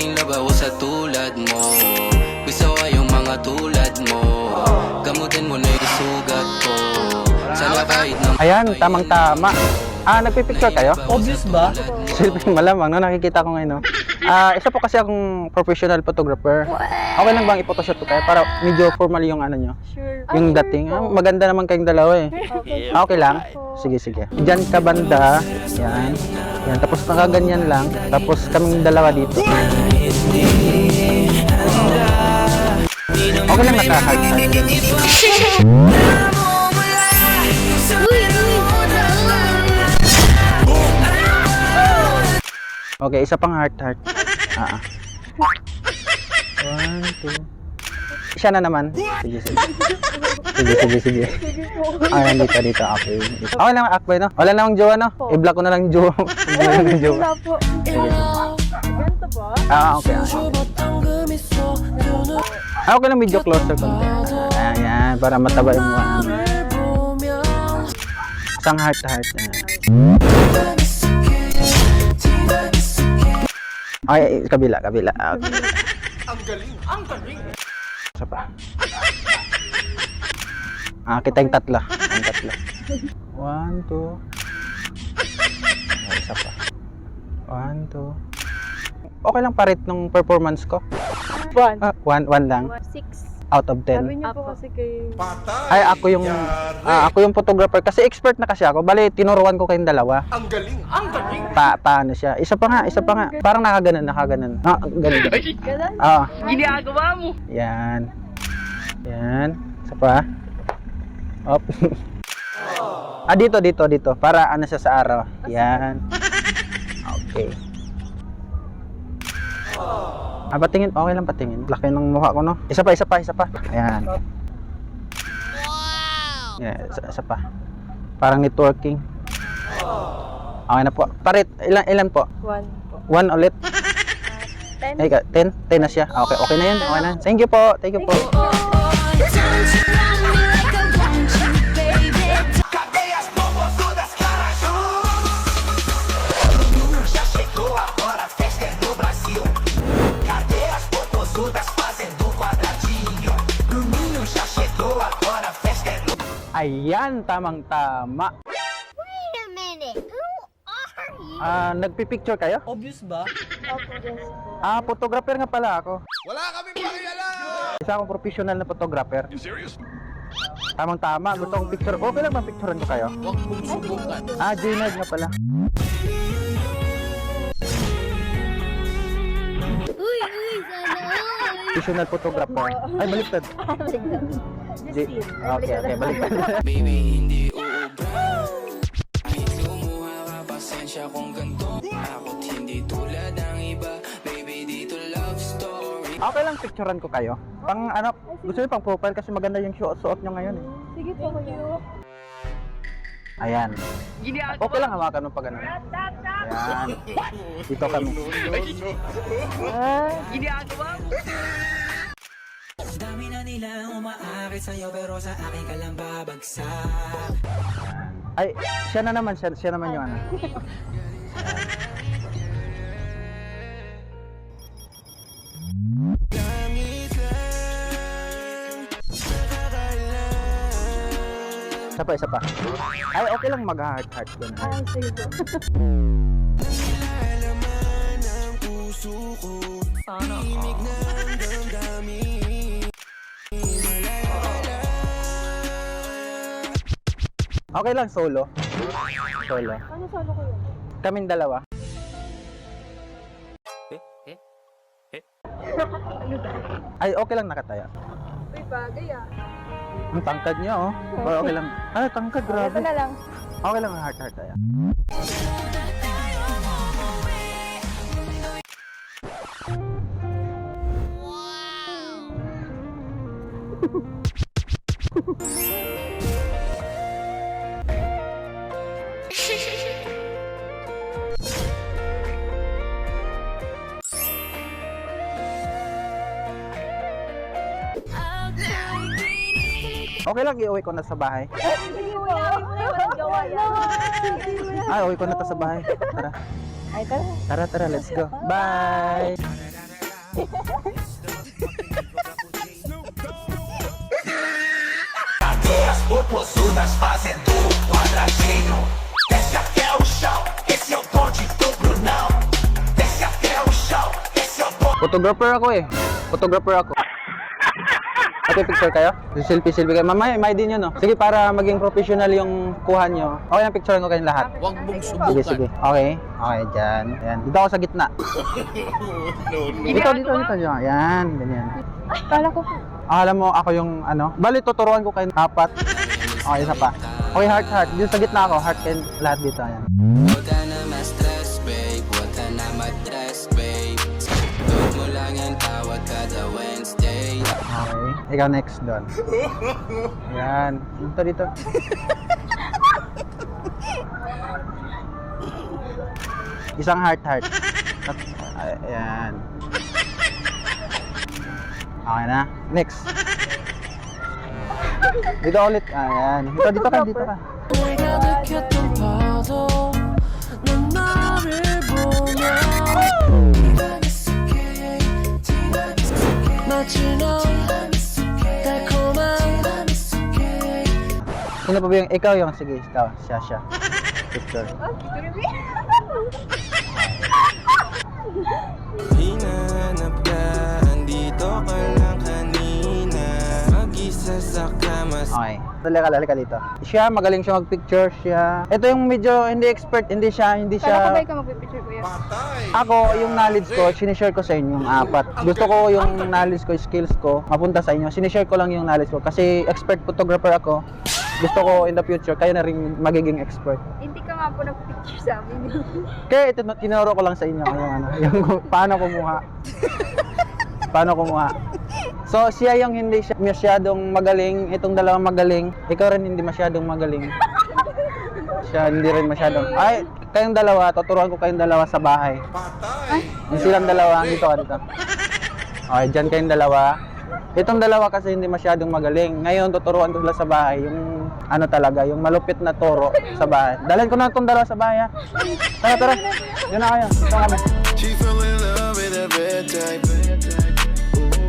in love ako sa tulad mo. Gusto ko yung mga tulad mo. Gamutin mo na yung sugat ko. Sana kahit na Ayan, tamang-tama. Nagpipicture kayo? Obvious ba? Silping malamang, no? Nakikita ko ngayon, no? Isa po kasi akong professional photographer. Okay lang bang ipotoshoot ko kayo para medyo formal yung ano nyo? Sure. Yung dating. Maganda naman kayong dalawa eh. Okay lang? Sige, sige. Diyan ka banda. Yan. Yan. Tapos nakaganyan lang. Tapos kaming dalawa dito. Okay lang nakahag. Okay, isa pang heart. One, two. Siya na naman. Sige. Sige. Ayan, dito. Okay. Okay lang, akbay, no? Wala namang jowa, no? I-block ko na lang yung jowa. Wala po. Ganito ba? Okay. Okay lang, medyo closer konti. Ayan, para mataba yung mukha. Isang heart. Okay, kabila. Okay. Ang galing. Isa pa. Kita yung tatlo. One, two. Isa pa. One, two. Okay lang parit nung performance ko. One lang. 6. Out of 10. Sabi niyo po kasi kay... Ay, ako yung photographer. Kasi expert na kasi ako. Bali, tinuruan ko kayong dalawa. Ang galing! Paano siya? Isa pa nga. Parang nakaganan. Ganun. Ganun? Ginagawa mo. Yan. Isa pa. Up. Dito. Para ano siya sa araw. Yan. Okay. Patingin. Okay lang patingin. Laki ng mukha ko, no? Isa pa. Ayan. Yeah, isa pa. Parang networking. Okay na po. Parit, ilan po? 1. 1 ulit. 10. Ay, 10 na siya. Okay na yan. Okay na. Thank you po. Ayan, tamang-tama. Wait a minute. Who are you? Nagpipicture kayo? Obvious ba? Opo, yes po. Photographer nga pala ako. Wala kaming pakialam! Isa akong professional na photographer. You serious? Tamang-tama. Gusto kong picture. Okay lang bang picturean ko kayo? huwag mong subukan. J-Nerd nga pala. Uy, sana all. Professional photographer. Ay, baliktad. Okay, baliktad. Baby, hindi uubra. Lumuha ka, pasensya kung ganito. Ako't hindi tulad ng iba. Baby, dito love story. Okay lang picturean ko kayo. Gusto niyo pang profile kasi maganda yung suot nyo ngayon eh. Sige po, kuya. Ayan. Ginagawa Okay lang hawakan mo pag ano. Ayan. Dito kami. Ginagawa mo. Dami na nila umaakit sa'yo pero sa akin ka lang babagsak. Ay, siya naman yung ano. Isa pa. Ay, okay lang mag-heart yun. Sige po. Sana. Okay lang solo. Ano solo ko yun? Kaming dalawa. Ay, okay lang nakataya. Uy, bagay ah. Ang tangkad niya, oh. Okay lang. Ay, tangkad, Ito grabe. na lang. Okay lang, heart tayo. Okay lang, iuwi ko na sa bahay. Sige po, walang gawa yan. Uwi ko na to sa bahay. Tara. Ay, tara. Tara, let's go. Bye! Photographer ako eh. Photographer ako. Okay, picture kayo? Selfie kayo. Mamaya, may din yun, no? Sige, para maging professional yung kuha nyo. Okay, ang picture ko kayong lahat. Huwag mong Sige, sige. Okay. Okay, dyan. Ayan. Dito ako sa gitna. Dito. Ayan, ganyan. Kala ko po. Alam mo, ako yung ano. Bali, tuturuan ko kayo apat. Okay, isa pa. Okay, heart. Dito sa gitna ako. Heart and lahat dito. Ayan. Huwag ka na ma-stress, babe. Huwag ka na ma-stress, babe. Huwag mo lang ang tawag kada Wednesday. Okay. Ikaw next doon. Ayan. Dito. Isang heart. Ayan. Okay na. Next. Dito ulit. Ayan. Dito ka. 내가 느꼈던 파도 넌 나를 보며 마치 너 달콤한 Sino pa ba yung ikaw yung? Sige, ikaw. Siya. Picture. Hinanap ka, andito ka lang kanina. Mag-isa sa kama. Okay. Halika dito. Siya, magaling siya mag-picture siya. Ito yung medyo hindi expert, hindi siya. Kala ko ba ikaw magpipicture, kuya? Ako, yung knowledge ko, sinishare ko sa inyo yung apat. Gusto ko yung knowledge ko, skills ko, mapunta sa inyo. Sinishare ko lang yung knowledge ko kasi expert photographer ako. Gusto ko in the future, kayo na rin magiging expert. Hindi ka nga po nag-picture sa amin. Kaya ito, tinuro ko lang sa inyo yung paano kumuha. So, siya yung hindi siya masyadong magaling, itong dalawang magaling. Ikaw rin hindi masyadong magaling. Siya hindi rin masyadong. Ay, kayong dalawa, tuturuan ko kayong dalawa sa bahay. Yung silang dalawa, dito. Okay, dyan kayong dalawa. Itong dalawa kasi hindi masyadong magaling. Ngayon, tuturuan ko sila sa bahay. Yung ano talaga, yung malupit na turo sa bahay. Dalhin ko na itong dalawa sa bahay, ha? Tara. Yun na kayo. Ito kami. She fell in love with a bad type.